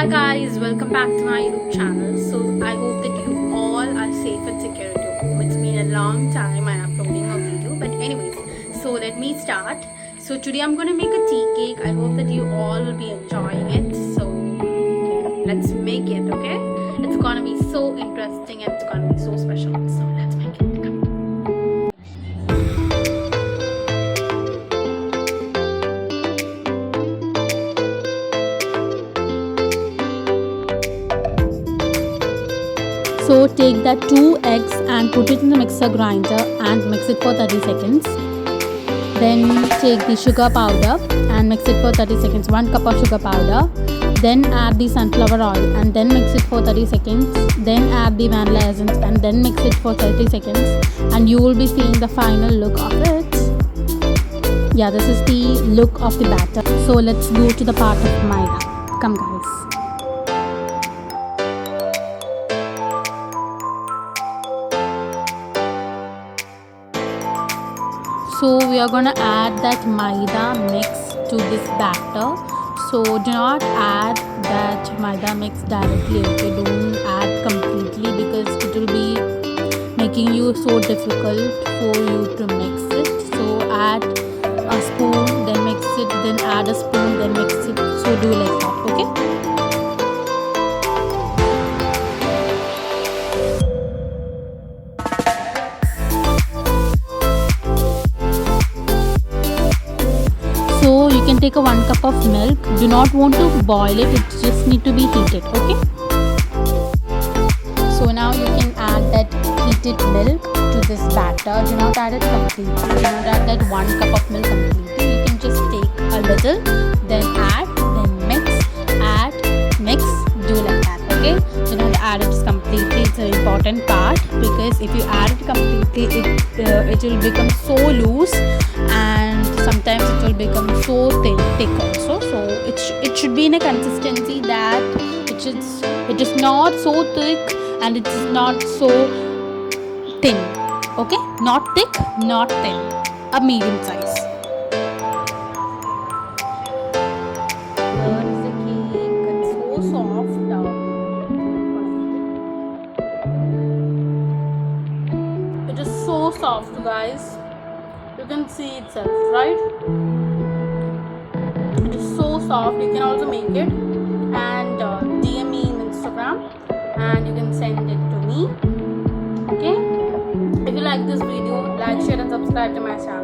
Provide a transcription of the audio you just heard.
Hi guys, welcome back to my YouTube channel. So I hope that you all are safe and secure at your home. It's been a long time I'm uploading a video, but anyways, so let me start. So today I'm gonna make a tea cake. I hope that you all will be enjoying it. So let's make it, okay? It's gonna be so interesting and it's gonna be so special. So let's make it. Come. So take that 2 eggs and put it in the mixer grinder and mix it for 30 seconds. Then take the sugar powder and mix it for 30 seconds. 1 cup of sugar powder. Then add the sunflower oil and then mix it for 30 seconds. Then add the vanilla essence and then mix it for 30 seconds. And you will be seeing the final look of it. Yeah, this is the look of the batter. So let's go to the part of Maida. Come guys. So we are going to add that Maida mix to this batter. So do not add that Maida mix directly, okay? Don't add completely because it will be making you so difficult for you to mix it. So add a spoon, then mix it, then add a spoon, then mix it. So do like that, okay? So you can take a 1 cup of milk. Do not want to boil it, it just need to be heated, okay? So now you can add that heated milk to this batter. Do not add it completely. Do not add that 1 cup of milk completely. You can just take a little, then add, then mix, do like that, okay? Do not add it completely. It's an important part because if you add it completely, it will become so loose and sometimes it will become so thick also. So it should be in a consistency that it is not so thick and it is not so thin, okay? Not thick, not thin, a medium size. Here is the cake. It's so soft now. It is so soft, guys. You can see itself, right? It is so soft. You can also make it and DM me in Instagram and you can send it to me, okay? If you like this video, like, share and subscribe to my channel.